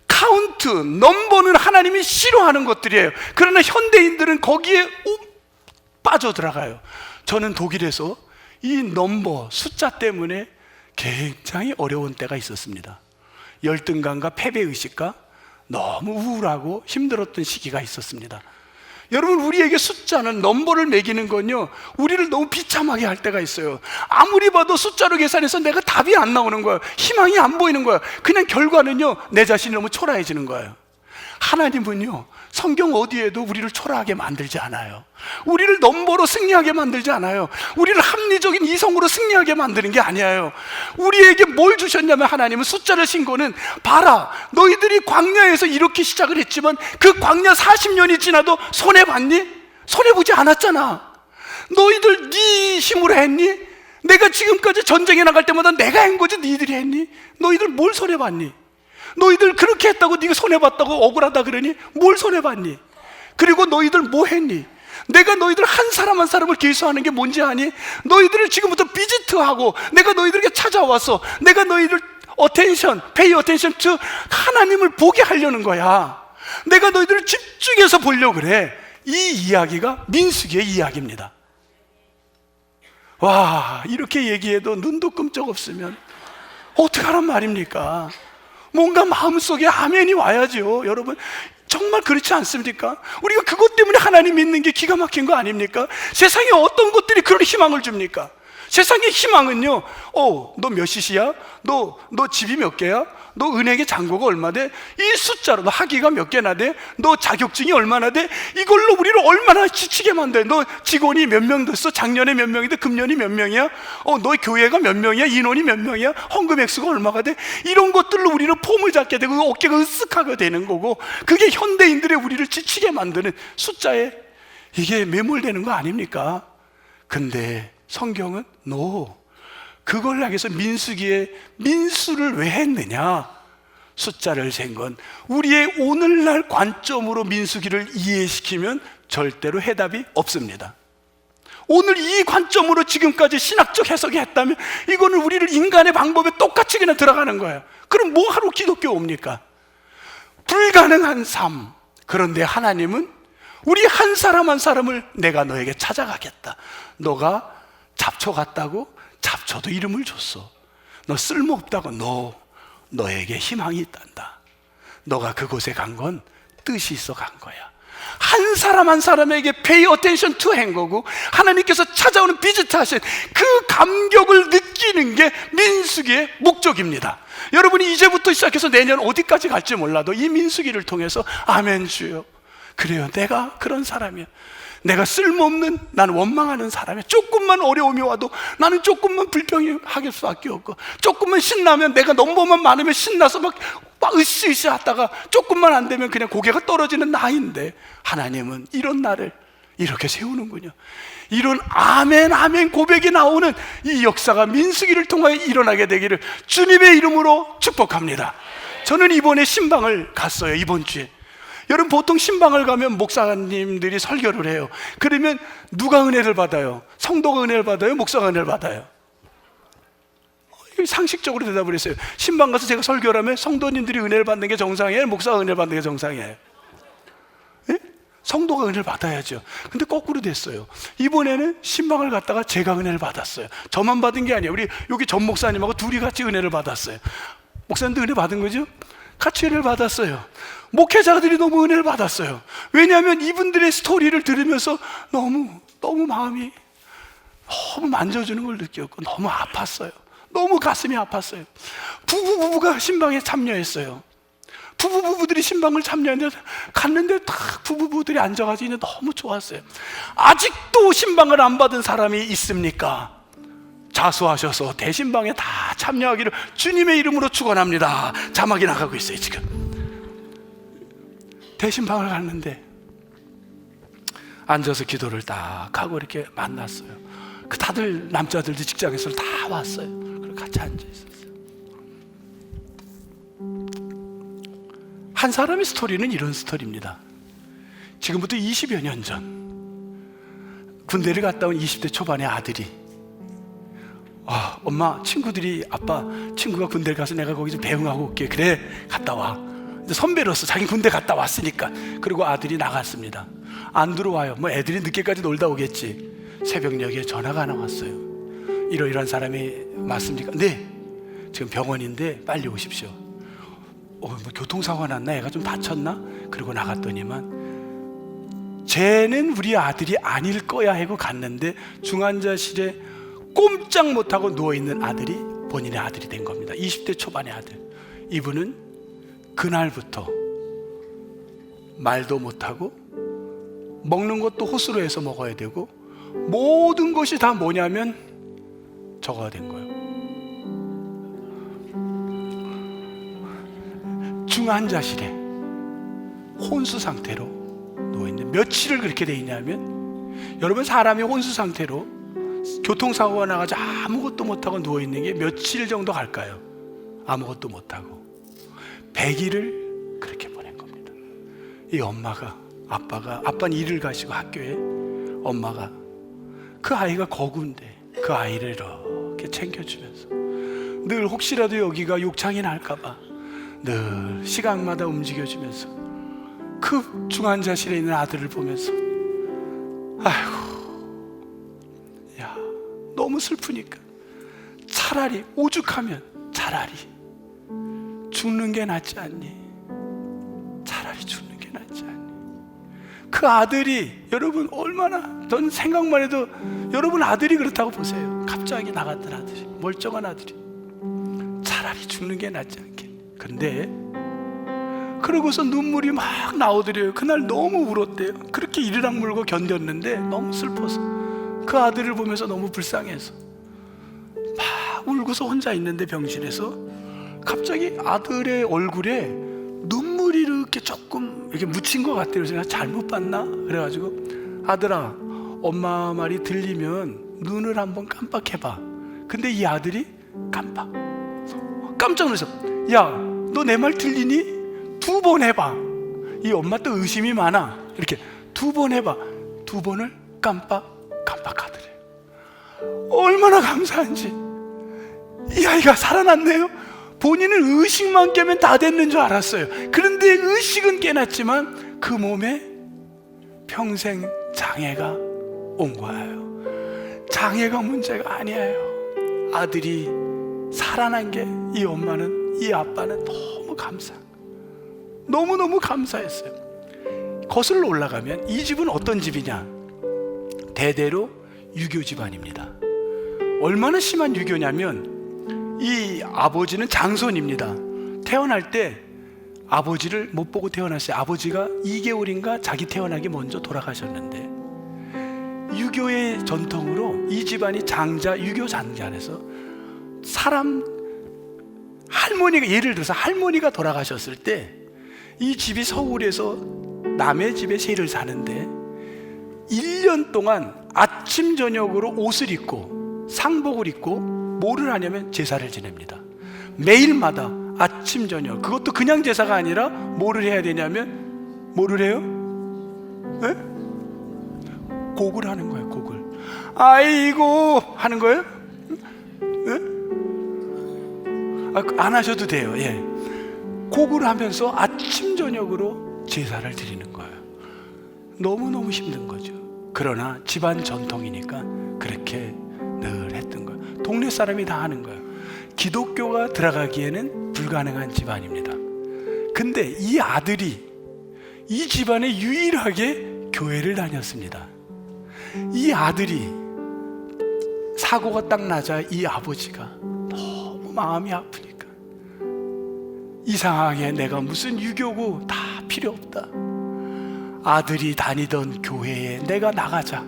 카운트, 넘버는 하나님이 싫어하는 것들이에요. 그러나 현대인들은 거기에 빠져들어가요. 저는 독일에서 이 넘버, 숫자 때문에 굉장히 어려운 때가 있었습니다. 열등감과 패배의식과 너무 우울하고 힘들었던 시기가 있었습니다. 여러분, 우리에게 숫자는, 넘버를 매기는 건요, 우리를 너무 비참하게 할 때가 있어요. 아무리 봐도 숫자로 계산해서 내가 답이 안 나오는 거예요. 희망이 안 보이는 거예요. 그냥 결과는요, 내 자신이 너무 초라해지는 거예요. 하나님은요, 성경 어디에도 우리를 초라하게 만들지 않아요. 우리를 넘버로 승리하게 만들지 않아요. 우리를 합리적인 이성으로 승리하게 만드는 게 아니에요. 우리에게 뭘 주셨냐면, 하나님은 숫자를 신 거는, 봐라, 너희들이 광야에서 이렇게 시작을 했지만 그 광야 40년이 지나도 손해봤니? 손해보지 않았잖아. 너희들 네 힘으로 했니? 내가 지금까지 전쟁에 나갈 때마다 내가 한 거지 너희들이 했니? 너희들 뭘 손해봤니? 너희들 그렇게 했다고 네가 손해봤다고 억울하다 그러니? 뭘 손해봤니? 그리고 너희들 뭐 했니? 내가 너희들 한 사람 한 사람을 계수하는 게 뭔지 아니? 너희들을 지금부터 비지트하고 내가 너희들에게 찾아와서 내가 너희들 pay attention to 하나님을 보게 하려는 거야. 내가 너희들을 집중해서 보려고 그래. 이 이야기가 민수기의 이야기입니다. 와, 이렇게 얘기해도 눈도 끔찍 없으면 어떡하란 말입니까? 뭔가 마음속에 아멘이 와야죠. 여러분, 정말 그렇지 않습니까? 우리가 그것 때문에 하나님 믿는 게 기가 막힌 거 아닙니까? 세상에 어떤 것들이 그런 희망을 줍니까? 세상의 희망은요, 너 몇 시시야? 너 집이 몇 개야? 너 은행에 잔고가 얼마 돼? 이 숫자로 너 학위가 몇 개나 돼? 너 자격증이 얼마나 돼? 이걸로 우리를 얼마나 지치게 만들어. 너 직원이 몇 명 됐어? 작년에 몇 명인데 금년이 몇 명이야? 너희 교회가 몇 명이야? 인원이 몇 명이야? 헌금 액수가 얼마가 돼? 이런 것들로 우리는 폼을 잡게 되고 어깨가 으쓱하게 되는 거고, 그게 현대인들의 우리를 지치게 만드는 숫자에 이게 매몰되는 거 아닙니까? 근데 성경은 그걸 향해서 민수기에 민수를 왜 했느냐? 숫자를 센 건 우리의 오늘날 관점으로 민수기를 이해시키면 절대로 해답이 없습니다. 오늘 이 관점으로 지금까지 신학적 해석이 했다면 이거는 우리를 인간의 방법에 똑같이 그냥 들어가는 거예요. 그럼 뭐 하러 기독교 옵니까? 불가능한 삶. 그런데 하나님은 우리 한 사람 한 사람을 내가 너에게 찾아가겠다. 너가 잡초 같다고? 잡초도 이름을 줬어. 너 쓸모없다고? 너에게 희망이 있단다. 너가 그곳에 간 건 뜻이 있어 간 거야. 한 사람 한 사람에게 pay attention to 한 거고, 하나님께서 찾아오는 비짓하신 그 감격을 느끼는 게 민수기의 목적입니다. 여러분이 이제부터 시작해서 내년 어디까지 갈지 몰라도 이 민수기를 통해서 아멘 주여, 그래요, 내가 그런 사람이야. 내가 쓸모없는, 나는 원망하는 사람이야. 조금만 어려움이 와도 나는 조금만 불평하길 수밖에 없고, 조금만 신나면, 내가 넘버만 많으면 신나서 막 으쌰으쌰 하다가 조금만 안 되면 그냥 고개가 떨어지는 나인데, 하나님은 이런 나를 이렇게 세우는군요. 이런 아멘 아멘 고백이 나오는 이 역사가 민수기를 통하여 일어나게 되기를 주님의 이름으로 축복합니다. 저는 이번에 신방을 갔어요. 이번 주에. 여러분, 보통 신방을 가면 목사님들이 설교를 해요. 그러면 누가 은혜를 받아요? 성도가 은혜를 받아요? 목사가 은혜를 받아요? 상식적으로 대답을 했어요. 신방 가서 제가 설교를 하면 성도님들이 은혜를 받는 게 정상이에요? 목사가 은혜를 받는 게 정상이에요? 네? 성도가 은혜를 받아야죠. 근데 거꾸로 됐어요. 이번에는 신방을 갔다가 제가 은혜를 받았어요. 저만 받은 게 아니에요. 우리 여기 전 목사님하고 둘이 같이 은혜를 받았어요. 목사님도 은혜 받은 거죠? 같이 은혜를 받았어요. 목회자들이 너무 은혜를 받았어요. 왜냐하면 이분들의 스토리를 들으면서 너무 마음이 너무 만져주는 걸 느꼈고 너무 아팠어요. 너무 가슴이 아팠어요. 부부가 신방에 참여했어요. 부부들이 신방을 참여했는데 갔는데 다 부부들이 앉아가지고 있는데 너무 좋았어요. 아직도 신방을 안 받은 사람이 있습니까? 자수하셔서 대신방에 다 참여하기를 주님의 이름으로 축원합니다. 자막이 나가고 있어요. 지금 대신방을 갔는데 앉아서 기도를 딱 하고 이렇게 만났어요. 그 다들 남자들도 직장에서 다 왔어요. 그리고 같이 앉아 있었어요. 한 사람의 스토리는 이런 스토리입니다. 지금부터 20여 년 전 군대를 갔다 온 20대 초반의 아들이 엄마, 아빠 친구가 군대를 가서 내가 거기서 배웅하고 올게. 그래, 갔다 와. 이제 선배로서 자기 군대 갔다 왔으니까. 그리고 아들이 나갔습니다. 안 들어와요. 뭐 애들이 늦게까지 놀다 오겠지. 새벽녘에 전화가 하나 왔어요. 이러이러한 사람이 맞습니까? 네, 지금 병원인데 빨리 오십시오. 뭐 교통사고가 났나? 애가 좀 다쳤나? 그리고 나갔더니만 쟤는 우리 아들이 아닐 거야 하고 갔는데 중환자실에 꼼짝 못하고 누워있는 아들이 본인의 아들이 된 겁니다. 20대 초반의 아들. 이분은 그날부터 말도 못하고 먹는 것도 호수로 해서 먹어야 되고 모든 것이 다 뭐냐면 저거가 된 거예요. 중환자실에 혼수 상태로 누워있는데 며칠을 그렇게 돼 있냐면, 여러분, 사람이 혼수 상태로 교통사고가 나가지고 아무것도 못하고 누워있는 게 며칠 정도 갈까요? 아무것도 못하고 100일을 그렇게 보낸 겁니다. 이 엄마가, 아빠는 일을 가시고 학교에, 엄마가 그 아이가 거구인데 그 아이를 이렇게 챙겨주면서 늘 혹시라도 여기가 욕창이 날까봐 늘 시간마다 움직여주면서 그 중환자실에 있는 아들을 보면서 아이고, 야, 너무 슬프니까 차라리, 오죽하면 차라리 죽는 게 낫지 않니? 차라리 죽는 게 낫지 않니? 그 아들이, 여러분, 얼마나, 전 생각만 해도, 여러분 아들이 그렇다고 보세요. 갑자기 나갔던 아들이, 멀쩡한 아들이 차라리 죽는 게 낫지 않겠니? 근데 그러고서 눈물이 막 나오더래요. 그날 너무 울었대요. 그렇게 이르락 물고 견뎠는데 너무 슬퍼서, 그 아들을 보면서 너무 불쌍해서 막 울고서 혼자 있는데 병실에서 갑자기 아들의 얼굴에 눈물이 이렇게 조금 이렇게 묻힌 것 같아요. 그래서 내가 잘못 봤나? 그래가지고, 아들아, 엄마 말이 들리면 눈을 한번 깜빡해봐. 근데 이 아들이 깜짝 놀라서, 야, 너 내 말 들리니? 2번 해봐. 이 엄마 또 의심이 많아. 이렇게 2번 해봐. 2번을 깜빡하더래. 얼마나 감사한지. 이 아이가 살아났네요. 본인은 의식만 깨면 다 됐는 줄 알았어요. 그런데 의식은 깨났지만 그 몸에 평생 장애가 온 거예요. 장애가 문제가 아니에요. 아들이 살아난 게, 이 엄마는, 이 아빠는 너무너무 감사했어요. 거슬러 올라가면 이 집은 어떤 집이냐? 대대로 유교 집안입니다. 얼마나 심한 유교냐면, 이 아버지는 장손입니다. 태어날 때 아버지를 못 보고 태어났어요. 아버지가 2개월인가 자기 태어나기 먼저 돌아가셨는데, 유교의 전통으로 이 집안이 유교 장자라서 할머니가, 예를 들어서 할머니가 돌아가셨을 때 이 집이 서울에서 남의 집에 세를 사는데 1년 동안 아침 저녁으로 옷을 입고 상복을 입고 뭐를 하냐면 제사를 지냅니다. 매일마다 아침 저녁. 그것도 그냥 제사가 아니라 뭐를 해야 되냐면, 뭐를 해요? 네? 곡을 하는 거예요. 곡을. 아이고 하는 거예요? 네? 안 하셔도 돼요. 예. 곡을 하면서 아침 저녁으로 제사를 드리는 거예요. 너무너무 힘든 거죠. 그러나 집안 전통이니까 그렇게 늘 했던 거예요. 동네 사람이 다 하는 거예요. 기독교가 들어가기에는 불가능한 집안입니다. 근데 이 아들이 이 집안에 유일하게 교회를 다녔습니다. 이 아들이 사고가 딱 나자 이 아버지가 너무 마음이 아프니까, 이상하게 내가 무슨 유교고 다 필요 없다. 아들이 다니던 교회에 내가 나가자.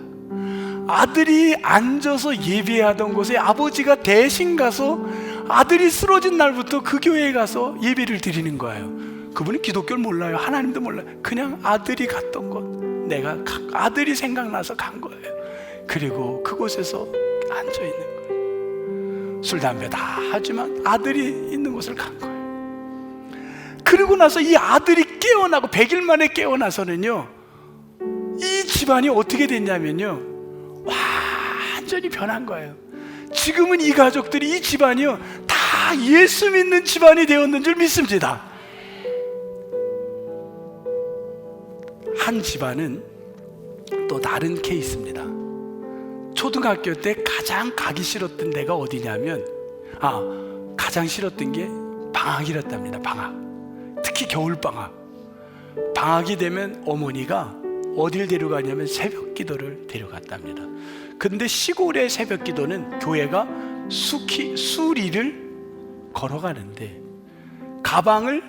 아들이 앉아서 예배하던 곳에 아버지가 대신 가서 아들이 쓰러진 날부터 그 교회에 가서 예배를 드리는 거예요. 그분은 기독교를 몰라요. 하나님도 몰라요. 그냥 아들이 갔던 곳, 내가 아들이 생각나서 간 거예요. 그리고 그곳에서 앉아 있는 거예요. 술, 담배 다 하지만 아들이 있는 곳을 간 거예요. 그리고 나서 이 아들이 깨어나고 100일 만에 깨어나서는요, 이 집안이 어떻게 됐냐면요, 완전히 변한 거예요. 지금은 이 가족들이, 이 집안이요, 다 예수 믿는 집안이 되었는 줄 믿습니다. 한 집안은 또 다른 케이스입니다. 초등학교 때 가장 가기 싫었던 데가 어디냐면, 가장 싫었던 게 방학이랬답니다. 방학. 특히 겨울방학. 방학이 되면 어머니가 어딜 데려가냐면 새벽 기도를 데려갔답니다. 근데 시골의 새벽 기도는 교회가 수리를 걸어가는데 가방을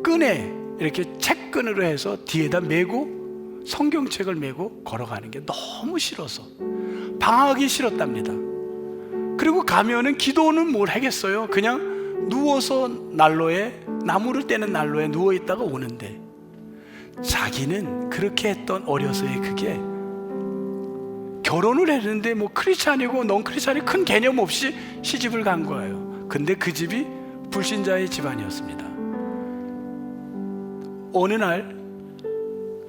끈에 이렇게 책끈으로 해서 뒤에다 메고 성경책을 메고 걸어가는 게 너무 싫어서 방학이 싫었답니다. 그리고 가면은 기도는 뭘 하겠어요? 그냥 누워서 난로에, 나무를 떼는 난로에 누워있다가 오는데, 자기는 그렇게 했던 어려서의 그게 결혼을 했는데 뭐 크리스찬이고 넌 크리스찬이 큰 개념 없이 시집을 간 거예요. 근데 그 집이 불신자의 집안이었습니다. 어느 날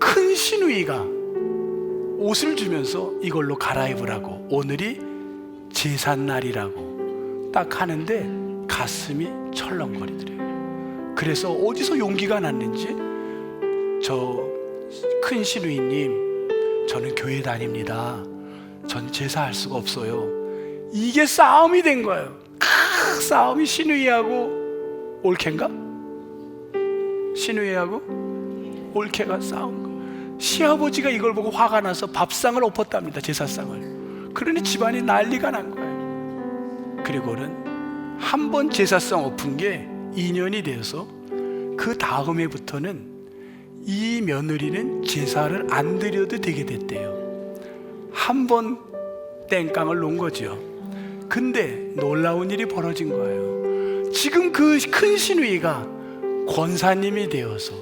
큰 시누이가 옷을 주면서 이걸로 갈아입으라고, 오늘이 제삿날이라고 딱 하는데 가슴이 철렁거리더래요. 그래서 어디서 용기가 났는지, 저 큰 시누이님, 저는 교회 다닙니다. 전 제사할 수가 없어요. 이게 싸움이 된 거예요. 싸움이 시누이하고 올케인가? 시누이하고 올케가 싸운 거예요. 시아버지가 이걸 보고 화가 나서 밥상을 엎었답니다. 제사상을. 그러니 집안이 난리가 난 거예요. 그리고는 한 번 제사상 엎은 게 2년이 되어서 그 다음 해부터는 이 며느리는 제사를 안 드려도 되게 됐대요. 한 번 땡깡을 놓은 거죠. 근데 놀라운 일이 벌어진 거예요. 지금 그 큰 시누이가 권사님이 되어서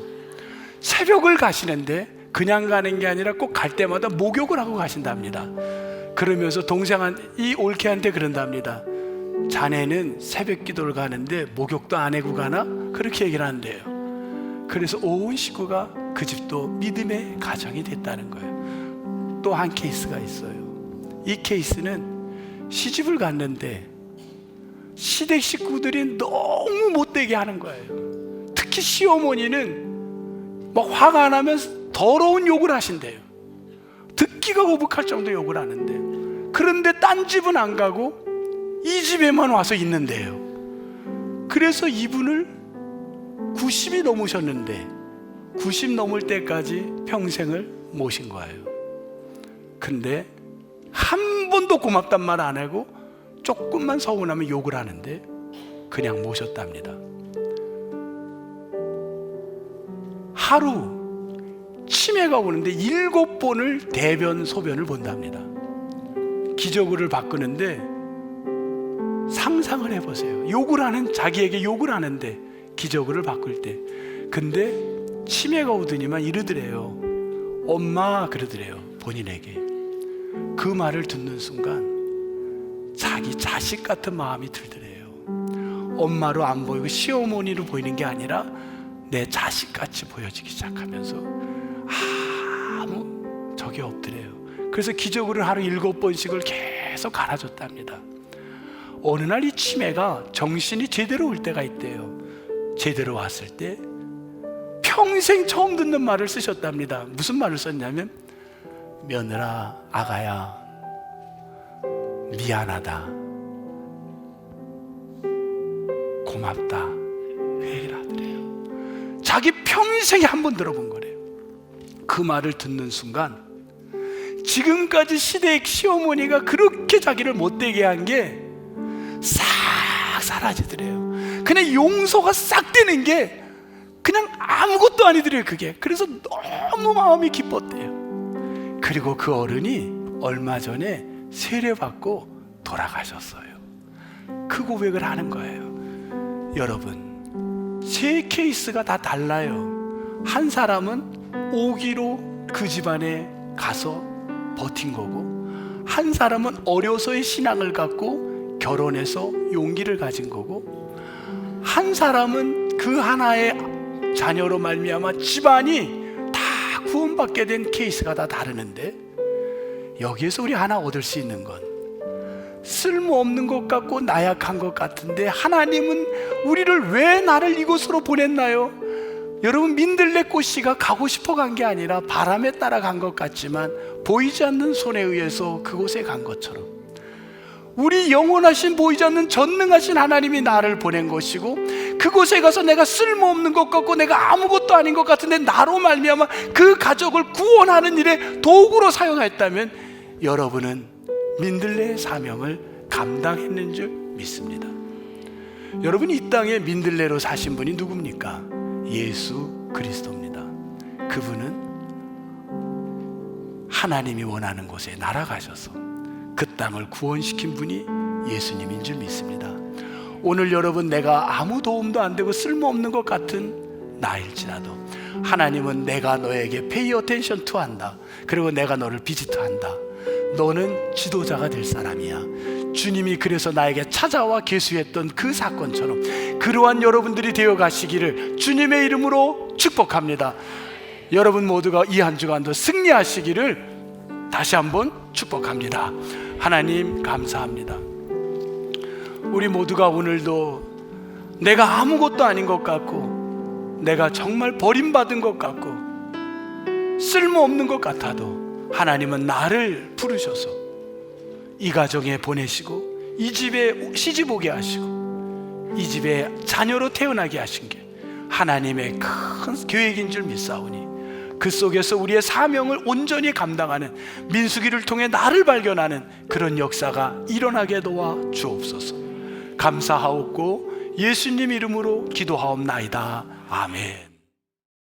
새벽을 가시는데 그냥 가는 게 아니라 꼭 갈 때마다 목욕을 하고 가신답니다. 그러면서 이 올케한테 그런답니다. 자네는 새벽 기도를 가는데 목욕도 안 하고 가나? 그렇게 얘기를 한대요. 그래서 온 식구가 그 집도 믿음의 가정이 됐다는 거예요. 또 한 케이스가 있어요. 이 케이스는 시집을 갔는데 시댁 식구들이 너무 못되게 하는 거예요. 특히 시어머니는 막 화가 나면 더러운 욕을 하신대요. 듣기가 거북할 정도 욕을 하는데, 그런데 딴 집은 안 가고 이 집에만 와서 있는데요. 그래서 이분을 90이 넘으셨는데 90 넘을 때까지 평생을 모신 거예요. 근데 한 번도 고맙단 말 안 하고 조금만 서운하면 욕을 하는데 그냥 모셨답니다. 하루 치매가 오는데 7번을 대변 소변을 본답니다. 기저귀를 바꾸는데 상상을 해보세요. 자기에게 욕을 하는데 기저귀를 바꿀 때. 근데 치매가 오더니만 이러더래요. 엄마, 그러더래요. 본인에게. 그 말을 듣는 순간 자기 자식 같은 마음이 들더래요. 엄마로 안 보이고 시어머니로 보이는 게 아니라 내 자식같이 보여지기 시작하면서 아무 적이 없더래요. 그래서 기저귀를 하루 7번씩을 계속 갈아줬답니다. 어느 날 이 치매가 정신이 제대로 올 때가 있대요. 제대로 왔을 때 평생 처음 듣는 말을 쓰셨답니다. 무슨 말을 썼냐면, 며느라, 아가야, 미안하다, 고맙다, 그 얘기를 하더래요. 자기 평생에 한 번 들어본 거래요. 그 말을 듣는 순간 지금까지 시댁 시어머니가 그렇게 자기를 못되게 한 게 싹 사라지더래요. 그냥 용서가 싹 되는 게 그냥 아무것도 아니더래요, 그게. 그래서 너무 마음이 기뻤대요. 그리고 그 어른이 얼마 전에 세례받고 돌아가셨어요. 그 고백을 하는 거예요. 여러분, 세 케이스가 다 달라요. 한 사람은 오기로 그 집안에 가서 버틴 거고, 한 사람은 어려서의 신앙을 갖고 결혼해서 용기를 가진 거고, 한 사람은 그 하나의 자녀로 말미암아 집안이 다 구원받게 된 케이스가 다 다르는데, 여기에서 우리 하나 얻을 수 있는 건 쓸모없는 것 같고 나약한 것 같은데 하나님은 우리를 왜 나를 이곳으로 보냈나요? 여러분, 민들레 꽃씨가 가고 싶어 간 게 아니라 바람에 따라 간 것 같지만 보이지 않는 손에 의해서 그곳에 간 것처럼 우리 영원하신 보이지 않는 전능하신 하나님이 나를 보낸 것이고, 그곳에 가서 내가 쓸모없는 것 같고 내가 아무것도 아닌 것 같은데 나로 말미암아 그 가족을 구원하는 일에 도구로 사용했다면 여러분은 민들레의 사명을 감당했는 줄 믿습니다. 여러분, 이 땅에 민들레로 사신 분이 누굽니까? 예수 그리스도입니다. 그분은 하나님이 원하는 곳에 날아가셔서 그 땅을 구원시킨 분이 예수님인 줄 믿습니다. 오늘 여러분, 내가 아무 도움도 안 되고 쓸모없는 것 같은 나일지라도 하나님은 내가 너에게 pay attention to 한다. 그리고 내가 너를 비지트한다. 너는 지도자가 될 사람이야. 주님이 그래서 나에게 찾아와 계수했던 그 사건처럼 그러한 여러분들이 되어 가시기를 주님의 이름으로 축복합니다. 여러분 모두가 이 한 주간도 승리하시기를 다시 한번 축복합니다. 하나님 감사합니다. 우리 모두가 오늘도 내가 아무것도 아닌 것 같고 내가 정말 버림받은 것 같고 쓸모없는 것 같아도 하나님은 나를 부르셔서 이 가정에 보내시고 이 집에 시집 오게 하시고 이 집에 자녀로 태어나게 하신 게 하나님의 큰 계획인 줄 믿사오니 그 속에서 우리의 사명을 온전히 감당하는, 민수기를 통해 나를 발견하는 그런 역사가 일어나게 도와 주옵소서. 감사하옵고 예수님 이름으로 기도하옵나이다. 아멘.